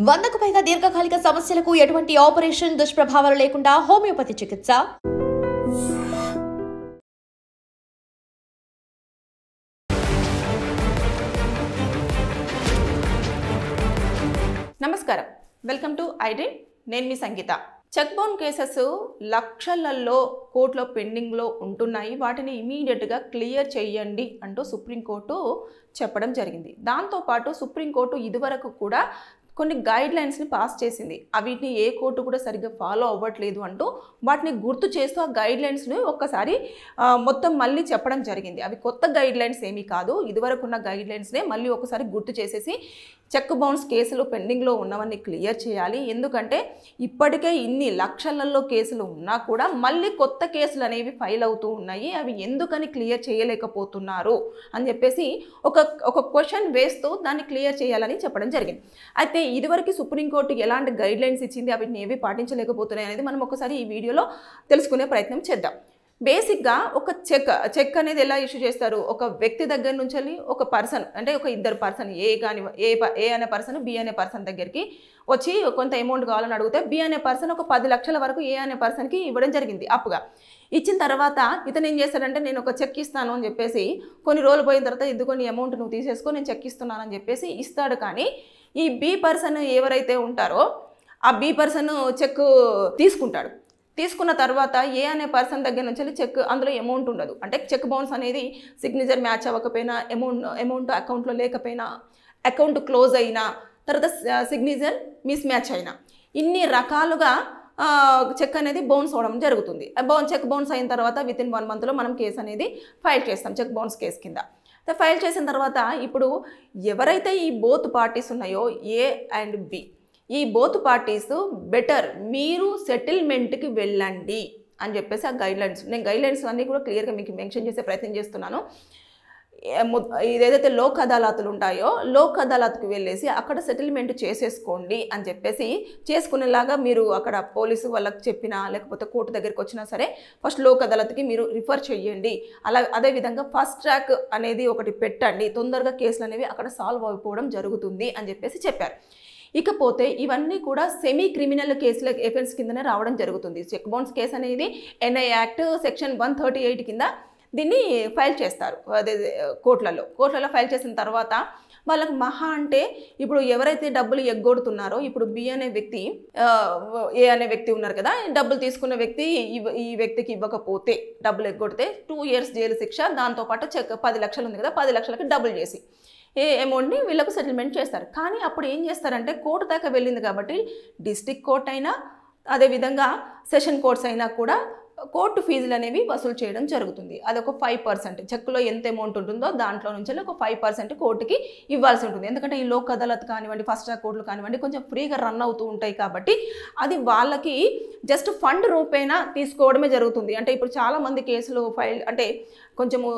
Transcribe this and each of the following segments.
100కు పైగా దీర్ఘకాలిక సమస్యలకు ఎటువంటి ఆపరేషన్ దుష్ప్రభావాలు లేకుండా హోమియోపతి చికిత్స. నమస్కారం, వెల్కమ్ టు ఐడ్రీమ్. నేను మీ సంగీత. చెక్ బౌన్స్ కేసెస్ లక్షలలో కోర్టులో పెండింగ్లో ఉంటున్నాయి. వాటిని ఇమీడియట్గా క్లియర్ చేయండి అంటూ సుప్రీంకోర్టు చెప్పడం జరిగింది. దాంతోపాటు సుప్రీంకోర్టు ఇదివరకు కూడా కొన్ని గైడ్లైన్స్ని పాస్ చేసింది. వీటిని ఏ కోర్టు కూడా సరిగ్గా ఫాలో అవ్వట్లేదు అంటూ వాటిని గుర్తు చేస్తూ ఆ గైడ్లైన్స్ని ఒక్కసారి మొత్తం మళ్ళీ చెప్పడం జరిగింది. అవి కొత్త గైడ్లైన్స్ ఏమీ కాదు, ఇదివరకు ఉన్న గైడ్లైన్స్నే మళ్ళీ ఒకసారి గుర్తు చేసేసి చెక్ బౌన్స్ కేసులు పెండింగ్లో ఉన్నవన్నీ క్లియర్ చేయాలి. ఎందుకంటే ఇప్పటికే ఇన్ని లక్షలలో కేసులు ఉన్నా కూడా మళ్ళీ కొత్త కేసులు అనేవి ఫైల్ అవుతూ ఉన్నాయి. అవి ఎందుకని క్లియర్ చేయలేకపోతున్నారు అని చెప్పేసి ఒక క్వశ్చన్ వేస్తూ దాన్ని క్లియర్ చేయాలని చెప్పడం జరిగింది. అయితే ఇదివరకు సుప్రీంకోర్టు ఎలాంటి గైడ్లైన్స్ ఇచ్చింది, అవిటిని ఏవి పాటించలేకపోతున్నాయి అనేది మనం ఒకసారి ఈ వీడియోలో తెలుసుకునే ప్రయత్నం చేద్దాం. బేసిక్గా ఒక చెక్ అనేది ఎలా ఇష్యూ చేస్తారు? ఒక వ్యక్తి దగ్గర నుంచి వెళ్ళి ఒక పర్సన్, అంటే ఒక ఇద్దరు పర్సన్, ఏ అనే పర్సన్ బి అనే పర్సన్ దగ్గరికి వచ్చి కొంత అమౌంట్ కావాలని అడిగితే బి అనే పర్సన్ ఒక 10 లక్షల వరకు ఏ అనే పర్సన్కి ఇవ్వడం జరిగింది అప్పుగా. ఇచ్చిన తర్వాత ఇతను ఏం చేస్తాడంటే నేను ఒక చెక్ ఇస్తాను అని చెప్పేసి కొన్ని రోజులు పోయిన తర్వాత ఇదిగోని అమౌంట్ నువ్వు తీసేసుకో, నేను చెక్ ఇస్తున్నానని చెప్పేసి ఇస్తాడు. కానీ ఈ బి పర్సన్ ఎవరైతే ఉంటారో ఆ బి పర్సన్ చెక్ తీసుకుంటాడు. తీసుకున్న తర్వాత ఏ అనే పర్సన్ దగ్గర నుంచి చెక్, అందులో అమౌంట్ ఉండదు. అంటే చెక్ బౌన్స్ అనేది సిగ్నేచర్ మ్యాచ్ అవ్వకపోయినా, అమౌంట్ అకౌంట్లో లేకపోయినా, అకౌంట్ క్లోజ్ అయినా, తర్వాత సిగ్నేచర్ మిస్ మ్యాచ్ అయినా, ఇన్ని రకాలుగా చెక్ అనేది బౌన్స్ అవ్వడం జరుగుతుంది. చెక్ బౌన్స్ అయిన తర్వాత వితిన్ 1 మంత్లో మనం కేసు అనేది ఫైల్ చేస్తాం చెక్ బౌన్స్ కేసు కింద. ఫైల్ చేసిన తర్వాత ఇప్పుడు ఎవరైతే ఈ బోత్ పార్టీస్ ఉన్నాయో ఏ అండ్ బి, ఈ బోత్ పార్టీస్ బెటర్ మీరు సెటిల్మెంట్కి వెళ్ళండి అని చెప్పేసి ఆ గైడ్లైన్స్, నేను గైడ్లైన్స్ అన్నీ కూడా క్లియర్గా మీకు మెన్షన్ చేసే ప్రయత్నం చేస్తున్నాను. ఏదైతే లోక్ అదాలతులు ఉంటాయో లోక్ అదాలత్కి వెళ్ళేసి అక్కడ సెటిల్మెంట్ చేసేసుకోండి అని చెప్పేసి చేసుకునేలాగా మీరు అక్కడ పోలీసు వాళ్ళకి చెప్పినా లేకపోతే కోర్టు దగ్గరికి వచ్చినా సరే ఫస్ట్ లోక్ అదాలత్కి మీరు రిఫర్ చేయండి. అదేవిధంగా ఫస్ట్ ట్రాక్ అనేది ఒకటి పెట్టండి, తొందరగా కేసులు అనేవి అక్కడ సాల్వ్ అయిపోవడం జరుగుతుంది అని చెప్పేసి చెప్పారు. ఇకపోతే ఇవన్నీ కూడా సెమీ క్రిమినల్ కేసుల ఎఫెన్స్ కిందనే రావడం జరుగుతుంది. చెక్ బౌన్స్ కేసు అనేది ఎన్ఐ యాక్ట్ సెక్షన్ 138 కింద దీన్ని ఫైల్ చేస్తారు. అదే కోర్టులలో ఫైల్ చేసిన తర్వాత వాళ్ళకి మహా అంటే ఇప్పుడు ఎవరైతే డబ్బులు ఎగ్గొడుతున్నారో, ఇప్పుడు బి అనే వ్యక్తి ఏ అనే వ్యక్తి ఉన్నారు కదా, డబ్బులు తీసుకున్న వ్యక్తి ఈ వ్యక్తికి ఇవ్వకపోతే, డబ్బులు ఎగ్గొడితే 2 years జైలు శిక్ష, దాంతోపాటు చెక్ 10 లక్షలు ఉంది కదా, 10 లక్షలకి డబుల్ చేసి ఏ అమౌంట్ని వీళ్ళకు సెటిల్మెంట్ చేస్తారు. కానీ అప్పుడు ఏం చేస్తారంటే కోర్టు దాకా వెళ్ళింది కాబట్టి డిస్ట్రిక్ట్ కోర్ట్ అయినా అదేవిధంగా సెషన్ కోర్ట్స్ అయినా కూడా కోర్టు ఫీజులు అనేవి వసూలు చేయడం జరుగుతుంది. అదొక 5%, చెక్కులో ఎంత అమౌంట్ ఉంటుందో దాంట్లో నుంచి ఒక 5% కోర్టుకి ఇవ్వాల్సి ఉంటుంది. ఎందుకంటే ఈ లోక్ అదాలత్ కానివ్వండి, ఫస్ట్ ట్రాక్ కోర్టులు కానివ్వండి కొంచెం ఫ్రీగా రన్ అవుతూ ఉంటాయి కాబట్టి అది వాళ్ళకి జస్ట్ ఫండ్ రూపేణా తీసుకోవడమే జరుగుతుంది. అంటే ఇప్పుడు చాలామంది కేసులు ఫైల్ అంటే కొంచెము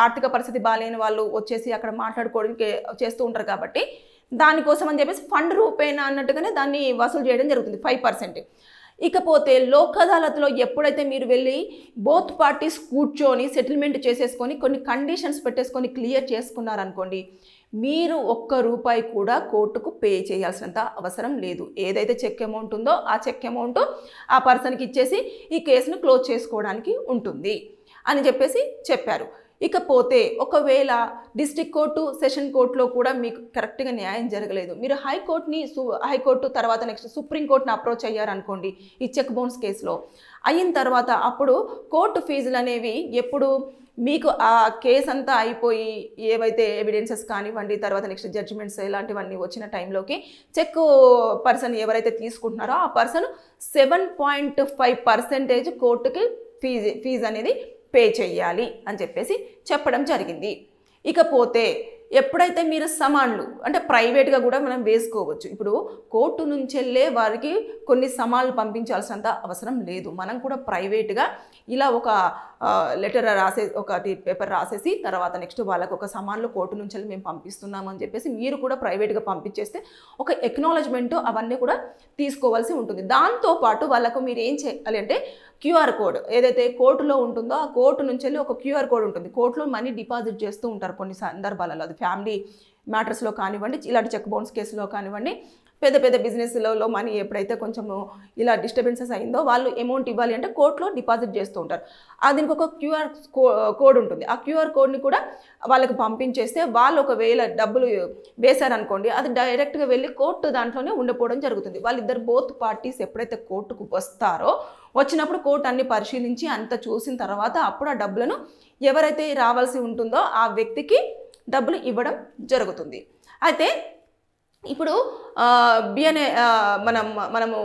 ఆర్థిక పరిస్థితి బాగాలేని వాళ్ళు వచ్చేసి అక్కడ మాట్లాడుకోవడానికి చేస్తూ ఉంటారు కాబట్టి దానికోసం అని చెప్పేసి ఫండ్ రూపేణా అన్నట్టుగానే దాన్ని వసూలు చేయడం జరుగుతుంది 5%. ఇకపోతే లోక్ అదాలత్లో ఎప్పుడైతే మీరు వెళ్ళి బోత్ పార్టీస్ కూర్చొని సెటిల్మెంట్ చేసేసుకొని కొన్ని కండిషన్స్ పెట్టేసుకొని క్లియర్ చేసుకున్నారనుకోండి, మీరు ₹1 కూడా కోర్టుకు పే చేయాల్సినంత అవసరం లేదు. ఏదైతే చెక్ అమౌంట్ ఉందో ఆ చెక్ అమౌంట్ ఆ పర్సన్కి ఇచ్చేసి ఈ కేసును క్లోజ్ చేసుకోవడానికి ఉంటుంది అని చెప్పేసి చెప్పారు. ఇకపోతే ఒకవేళ డిస్ట్రిక్ట్ కోర్టు, సెషన్ కోర్టులో కూడా మీకు కరెక్ట్గా న్యాయం జరగలేదు, మీరు హైకోర్టు తర్వాత నెక్స్ట్ సుప్రీంకోర్టుని అప్రోచ్ అయ్యారనుకోండి ఈ చెక్ బౌన్స్ కేసులో అయిన తర్వాత అప్పుడు కోర్టు ఫీజులు అనేవి ఎప్పుడు మీకు ఆ కేసు అంతా అయిపోయి ఏవైతే ఎవిడెన్సెస్ కానివ్వండి, తర్వాత నెక్స్ట్ జడ్జిమెంట్స్ ఇలాంటివన్నీ వచ్చిన టైంలోకి చెక్ పర్సన్ ఎవరైతే తీసుకుంటున్నారో ఆ పర్సన్ 7.5% కోర్టుకి ఫీజు అనేది పే చేయాలి అని చెప్పేసి చెప్పడం జరిగింది. ఇకపోతే ఎప్పుడైతే మీరు సమాన్లు అంటే ప్రైవేట్గా కూడా మనం వేసుకోవచ్చు. ఇప్పుడు కోర్టు నుంచి వెళ్ళే వారికి కొన్ని సమాన్లు పంపించాల్సినంత అవసరం లేదు. మనం కూడా ప్రైవేట్గా ఇలా ఒక లెటర్ ఒకటి పేపర్ రాసేసి తర్వాత నెక్స్ట్ వాళ్ళకు ఒక సమాన్లు కోర్టు నుంచి వెళ్ళి మేము పంపిస్తున్నాము అని చెప్పేసి మీరు కూడా ప్రైవేట్గా పంపించేస్తే ఒక ఎక్నాలజ్మెంట్ అవన్నీ కూడా తీసుకోవాల్సి ఉంటుంది. దాంతోపాటు వాళ్ళకు మీరు ఏం చేయాలి అంటే క్యూఆర్ కోడ్ ఏదైతే కోర్టులో ఉంటుందో ఆ కోర్టు నుంచి వెళ్ళి ఒక క్యూఆర్ కోడ్ ఉంటుంది. కోర్టులో మనీ డిపాజిట్ చేస్తూ ఉంటారు కొన్ని సందర్భాలలో, అది ఫ్యామిలీ మ్యాటర్స్లో కానివ్వండి, ఇలాంటి చెక్ బౌన్స్ కేసులో కానివ్వండి, పెద్ద పెద్ద బిజినెస్లలో మనీ ఎప్పుడైతే కొంచెము ఇలా డిస్టర్బెన్సెస్ అయిందో వాళ్ళు అమౌంట్ ఇవ్వాలి అంటే కోర్టులో డిపాజిట్ చేస్తూ ఉంటారు. దీనికి ఒక క్యూఆర్ కోడ్ ఉంటుంది. ఆ క్యూఆర్ కోడ్ని కూడా వాళ్ళకి పంపించేస్తే వాళ్ళు ఒకవేళ డబ్బులు వేశారనుకోండి, అది డైరెక్ట్గా వెళ్ళి కోర్టు దాంట్లోనే ఉండిపోవడం జరుగుతుంది. వాళ్ళిద్దరు బోత్ పార్టీస్ ఎప్పుడైతే కోర్టుకు వస్తారో వచ్చినప్పుడు కోర్టు అన్ని పరిశీలించి అంత చూసిన తర్వాత అప్పుడు ఆ డబ్బులను ఎవరైతే రావాల్సి ఉంటుందో ఆ వ్యక్తికి డబ్బులు ఇవ్వడం జరుగుతుంది. అయితే ఇప్పుడు బి అనే మనము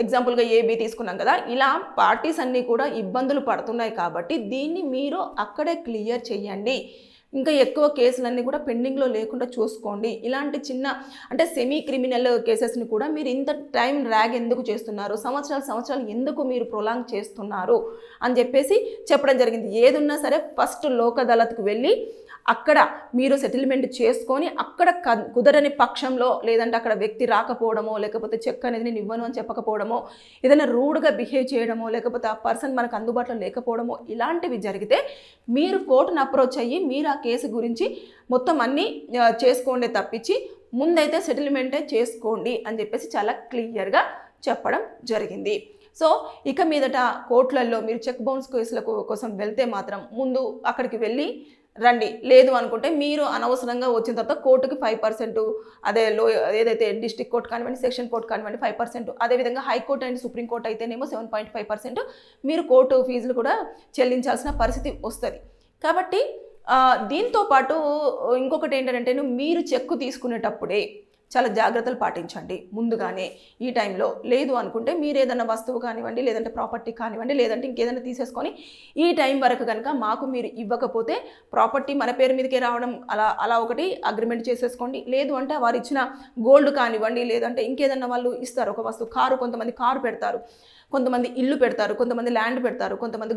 ఎగ్జాంపుల్గా ఏబి తీసుకున్నాం కదా, ఇలా పార్టీస్ అన్నీ కూడా ఇబ్బందులు పడుతున్నాయి కాబట్టి దీన్ని మీరు అక్కడే క్లియర్ చేయండి. ఇంకా ఎక్కువ కేసులన్నీ కూడా పెండింగ్లో లేకుండా చూసుకోండి. ఇలాంటి చిన్న అంటే సెమీ క్రిమినల్ కేసెస్ని కూడా మీరు ఇంత టైం ర్యాగ్ ఎందుకు చేస్తున్నారు, సంవత్సరాలు ఎందుకు మీరు ప్రొలాంగ్ చేస్తున్నారు అని చెప్పేసి చెప్పడం జరిగింది. ఏదున్నా సరే ఫస్ట్ లోక్ అదాలత్కు వెళ్ళి అక్కడ మీరు సెటిల్మెంట్ చేసుకొని అక్కడ కుదరని పక్షంలో లేదంటే అక్కడ వ్యక్తి రాకపోవడమో లేకపోతే చెక్ అనేది నేను ఇవ్వను అని చెప్పకపోవడమో ఏదైనా రూడ్గా బిహేవ్ చేయడమో లేకపోతే ఆ పర్సన్ మనకు అందుబాటులో లేకపోవడమో ఇలాంటివి జరిగితే మీరు కోర్టును అప్రోచ్ అయ్యి మీరు ఆ కేసు గురించి మొత్తం అన్నీ చేసుకోండి తప్పించి ముందైతే సెటిల్మెంటే చేసుకోండి అని చెప్పేసి చాలా క్లియర్గా చెప్పడం జరిగింది. సో ఇక మీదట కోర్టులలో మీరు చెక్ బౌన్స్ కేసుల కోసం వెళ్తే మాత్రం ముందు అక్కడికి వెళ్ళి రండి. లేదు అనుకుంటే మీరు అనవసరంగా వచ్చిన తర్వాత కోర్టుకి 5%, అదే ఏదైతే డిస్ట్రిక్ట్ కోర్టు కానివ్వండి, సెక్షన్ కోర్టు కానివ్వండి 5%, అదేవిధంగా హైకోర్టు అండ్ సుప్రీంకోర్టు అయితేనేమో 7.5% మీరు కోర్టు ఫీజులు కూడా చెల్లించాల్సిన పరిస్థితి వస్తుంది. కాబట్టి దీంతో పాటు ఇంకొకటి ఏంటంటే మీరు చెక్కు తీసుకునేటప్పుడే చాలా జాగ్రత్తలు పాటించండి ముందుగానే. ఈ టైంలో లేదు అనుకుంటే మీరు ఏదైనా వస్తువు కానివ్వండి లేదంటే ప్రాపర్టీ కానివ్వండి లేదంటే ఇంకేదైనా తీసేసుకొని ఈ టైం వరకు కనుక మాకు మీరు ఇవ్వకపోతే ప్రాపర్టీ మన పేరు మీదకే రావడం అలా ఒకటి అగ్రిమెంట్ చేసేసుకోండి. లేదు అంటే వారు ఇచ్చిన గోల్డ్ కానివ్వండి లేదంటే ఇంకేదన్నా వాళ్ళు ఇస్తారు ఒక వస్తువు, కారు, కొంతమంది కారు పెడతారు, కొంతమంది ఇల్లు పెడతారు, కొంతమంది ల్యాండ్ పెడతారు, కొంతమంది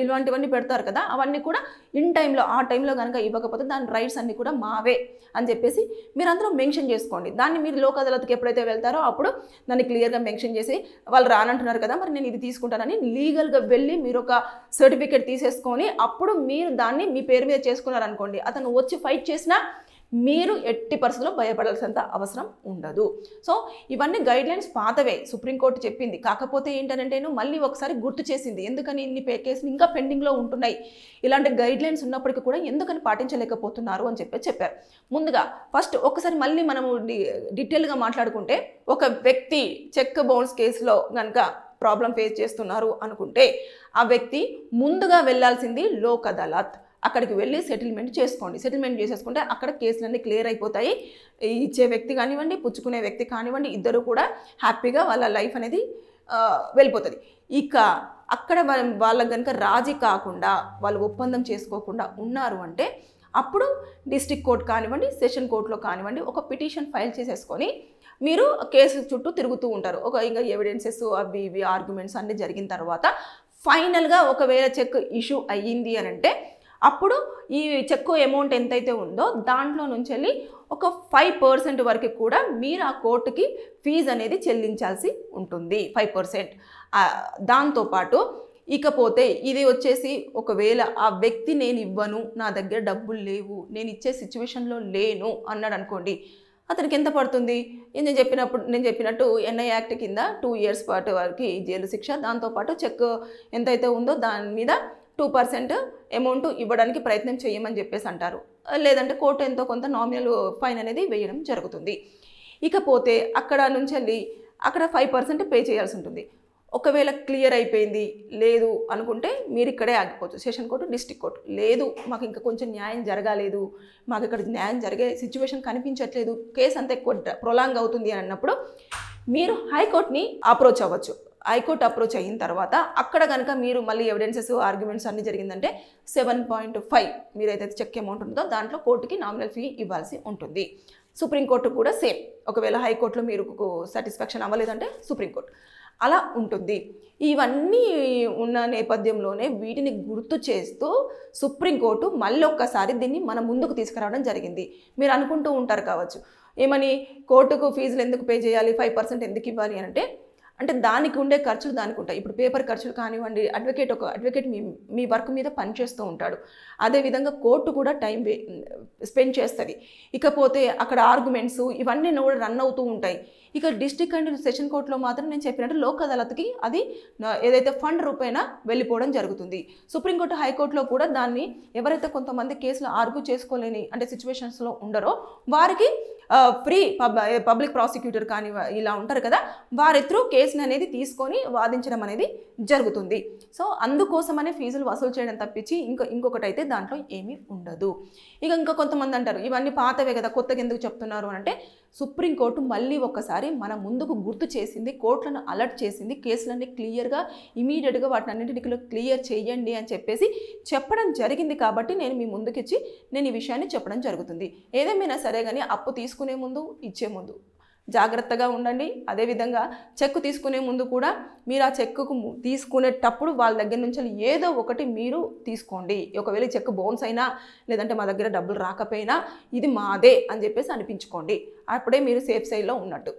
ఇలాంటివన్నీ పెడతారు కదా, అవన్నీ కూడా ఇన్ టైంలో ఆ టైంలో కనుక ఇవ్వకపోతే దాని రైట్స్ అన్నీ కూడా మావే అని చెప్పేసి మీరు అందరూ మెన్షన్ చేసుకోండి. దాన్ని మీరు లోక్ అదాలత్కి ఎప్పుడైతే వెళ్తారో అప్పుడు దాన్ని క్లియర్గా మెన్షన్ చేసి వాళ్ళు రానంటున్నారు కదా మరి నేను ఇది తీసుకుంటానని లీగల్గా వెళ్ళి మీరు ఒక సర్టిఫికేట్ తీసేసుకొని అప్పుడు మీరు దాన్ని మీ పేరు మీద చేసుకున్నారనుకోండి, అతను వచ్చి ఫైట్ చేసినా మీరు ఎట్టి పరిస్థితుల్లో భయపడాల్సినంత అవసరం ఉండదు. సో ఇవన్నీ గైడ్లైన్స్ పాతవే, సుప్రీంకోర్టు చెప్పింది. కాకపోతే ఏంటంటే మళ్ళీ ఒకసారి గుర్తు చేసింది, ఎందుకని ఇన్ని కేసులు ఇంకా పెండింగ్లో ఉంటున్నాయి, ఇలాంటి గైడ్లైన్స్ ఉన్నప్పటికీ కూడా ఎందుకని పాటించలేకపోతున్నారు అని చెప్పారు. ముందుగా ఫస్ట్ ఒకసారి మళ్ళీ మనము డీటెయిల్గా మాట్లాడుకుంటే, ఒక వ్యక్తి చెక్ బౌన్స్ కేసులో కనుక ప్రాబ్లం ఫేస్ చేస్తున్నారు అనుకుంటే ఆ వ్యక్తి ముందుగా వెళ్ళాల్సింది లోక్ అదాలత్. అక్కడికి వెళ్ళి సెటిల్మెంట్ చేసుకోండి. సెటిల్మెంట్ చేసేసుకుంటే అక్కడ కేసులన్నీ క్లియర్ అయిపోతాయి. ఇచ్చే వ్యక్తి కానివ్వండి పుచ్చుకునే వ్యక్తి కానివ్వండి ఇద్దరు కూడా హ్యాపీగా వాళ్ళ లైఫ్ అనేది వెళ్ళిపోతుంది. ఇక అక్కడ వాళ్ళకి కనుక రాజీ కాకుండా వాళ్ళు ఒప్పందం చేసుకోకుండా ఉన్నారు అంటే అప్పుడు డిస్ట్రిక్ట్ కోర్టు కానివ్వండి సెషన్ కోర్టులో కానివ్వండి ఒక పిటిషన్ ఫైల్ చేసేసుకొని మీరు కేసు చుట్టూ తిరుగుతూ ఉంటారు. ఇంకా ఎవిడెన్సెస్ అవి ఇవి ఆర్గ్యుమెంట్స్ అన్నీ జరిగిన తర్వాత ఫైనల్గా ఒకవేళ చెక్ ఇష్యూ అయ్యింది అని అంటే అప్పుడు ఈ చెక్ అమౌంట్ ఎంతైతే ఉందో దాంట్లో నుంచి వెళ్ళి ఒక 5% వరకు కూడా మీరు ఆ కోర్టుకి ఫీజు అనేది చెల్లించాల్సి ఉంటుంది, 5%. దాంతోపాటు ఇకపోతే ఇది వచ్చేసి ఒకవేళ ఆ వ్యక్తి నేను ఇవ్వను, నా దగ్గర డబ్బులు లేవు, నేను ఇచ్చే సిచ్యువేషన్లో లేను అన్నాడు అనుకోండి, అతనికి ఎంత పడుతుంది? నేను చెప్పినట్టు ఎన్ఐ యాక్ట్ కింద 2 years పాటు వరకు జైలు శిక్ష, దాంతోపాటు చెక్ ఎంతైతే ఉందో దాని మీద 2% అమౌంట్ ఇవ్వడానికి ప్రయత్నం చేయమని చెప్పేసి అంటారు. లేదంటే కోర్టు ఎంతో కొంత నామినల్ ఫైన్ అనేది వేయడం జరుగుతుంది. ఇకపోతే అక్కడ నుంచి వెళ్ళి అక్కడ 5% పే చేయాల్సి ఉంటుంది. ఒకవేళ క్లియర్ అయిపోయింది లేదు అనుకుంటే మీరు ఇక్కడే ఆగిపోవచ్చు. సెషన్ కోర్టు డిస్ట్రిక్ట్ కోర్టు లేదు మాకు ఇంకా కొంచెం న్యాయం జరగాలేదు, మాకు ఇక్కడ న్యాయం జరిగే సిచ్యువేషన్ కనిపించట్లేదు, కేసు అంతా ఎక్కువ ప్రొలాంగ్ అవుతుంది అని అన్నప్పుడు మీరు హైకోర్టుని అప్రోచ్ అవ్వచ్చు. హైకోర్టు అప్రోచ్ అయిన తర్వాత అక్కడ కనుక మీరు మళ్ళీ ఎవిడెన్సెస్ ఆర్గ్యుమెంట్స్ అన్నీ జరిగిందంటే 7.5 మీరైతే చెక్ అమౌంట్ ఉంటుందో దాంట్లో కోర్టుకి నామినల్ ఫీ ఇవ్వాల్సి ఉంటుంది. సుప్రీంకోర్టు కూడా సేమ్, ఒకవేళ హైకోర్టులో మీరు సాటిస్ఫాక్షన్ అవ్వలేదంటే సుప్రీంకోర్టు అలా ఉంటుంది. ఇవన్నీ ఉన్న నేపథ్యంలోనే వీటిని గుర్తు చేస్తూ సుప్రీంకోర్టు మళ్ళీ ఒక్కసారి దీన్ని మన ముందుకు తీసుకురావడం జరిగింది. మీరు అనుకుంటూ ఉంటారు కావచ్చు ఏమని, కోర్టుకు ఫీజులు ఎందుకు పే చేయాలి, 5% ఎందుకు ఇవ్వాలి అంటే అంటే దానికి ఉండే ఖర్చులు దానికి ఉంటాయి. ఇప్పుడు పేపర్ ఖర్చులు కానివ్వండి, అడ్వకేట్ మీ వర్క్ మీద పనిచేస్తూ ఉంటాడు. అదేవిధంగా కోర్టు కూడా టైం స్పెండ్ చేస్తుంది. ఇకపోతే అక్కడ ఆర్గ్యుమెంట్స్ ఇవన్నీ కూడా రన్ అవుతూ ఉంటాయి. ఇక డిస్ట్రిక్ట్ అండ్ సెషన్ కోర్టులో మాత్రం నేను చెప్పినట్టు లోక్ అదాలత్కి అది ఏదైతే ఫండ్ రూపేణా వెళ్ళిపోవడం జరుగుతుంది. సుప్రీంకోర్టు హైకోర్టులో కూడా దాన్ని ఎవరైతే కొంతమంది కేసులు ఆర్గ్యూ చేసుకోలేని అంటే సిచ్యువేషన్స్లో ఉండరో వారికి ఫ్రీ పబ్లిక్ ప్రాసిక్యూటర్ కానీ ఇలా ఉంటారు కదా, వారి త్రూ కేసుని అనేది తీసుకొని వాదించడం అనేది జరుగుతుంది. సో అందుకోసమనే ఫీజులు వసూలు చేయడం తప్పించి ఇంకొకటి అయితే దాంట్లో ఏమీ ఉండదు. ఇంకా కొంతమంది అంటారు ఇవన్నీ పాతవే కదా కొత్తగా ఎందుకు చెప్తున్నారు అని. అంటే సుప్రీంకోర్టు మళ్ళీ ఒక్కసారి మన ముందుకు గుర్తు చేసింది, కోర్టులను అలర్ట్ చేసింది, కేసులన్నీ క్లియర్గా ఇమీడియట్గా వాటిని అన్నింటినీ క్లియర్ చేయండి అని చెప్పేసి చెప్పడం జరిగింది. కాబట్టి నేను మీ ముందుకిచ్చి నేను ఈ విషయాన్ని చెప్పడం జరుగుతుంది. ఏదేమైనా సరే కానీ అప్పు తీసుకునే ముందు ఇచ్చే ముందు జాగ్రత్తగా ఉండండి. అదేవిధంగా చెక్కు తీసుకునే ముందు కూడా మీరు ఆ చెక్కుకు తీసుకునేటప్పుడు వాళ్ళ దగ్గర నుంచి ఏదో ఒకటి మీరు తీసుకోండి. ఒకవేళ చెక్ బౌన్స్ అయినా లేదంటే మా దగ్గర డబ్బులు రాకపోయినా ఇది మాదే అని చెప్పేసి అనిపించుకోండి. అప్పుడే మీరు సేఫ్ సైడ్లో ఉన్నట్టు.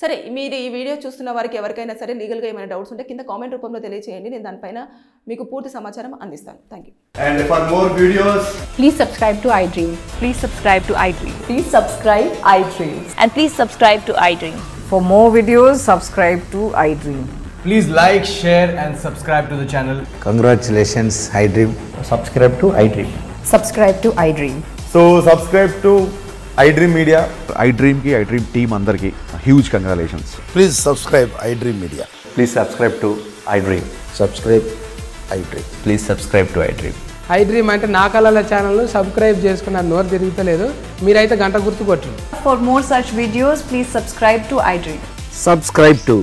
సరే, మీరు ఈ వీడియో చూస్తున్న వారికి ఎవరికైనా సరే లీగల్గా ఏమైనా డౌట్స్ ఉంటే కింద కామెంట్ రూపంలో తెలియజేయండి. నేను దానిపైన మీకు పూర్తి సమాచారం అందిస్తాను. Thank you. And for more videos, Please subscribe to iDream. Please subscribe to iDream. Please subscribe iDream. And please subscribe to iDream. For more videos, subscribe to iDream. please like, share and subscribe to the channel. Congratulations, iDream. Subscribe to iDream. Subscribe to iDream. So subscribe to iDream Media. iDream ki iDream team andarki huge congratulations. Please subscribe iDream Media. Please subscribe to iDream. Subscribe iDream. Please subscribe to iDream. iDream అంటే నా కళల channel subscribe చేసుకున్న నోరు తిరుగుతలేదు, మీరైతే గంట గుర్తు కొట్టండి. For more such videos, please subscribe to iDream. Subscribe to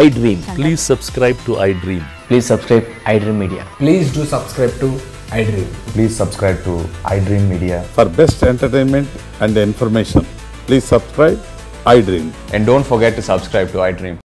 iDream. Please subscribe to iDream. Please subscribe iDream Media. Please do subscribe to iDream. Please subscribe to iDream Media. For best entertainment and information, please subscribe iDream. And don't forget to subscribe to iDream.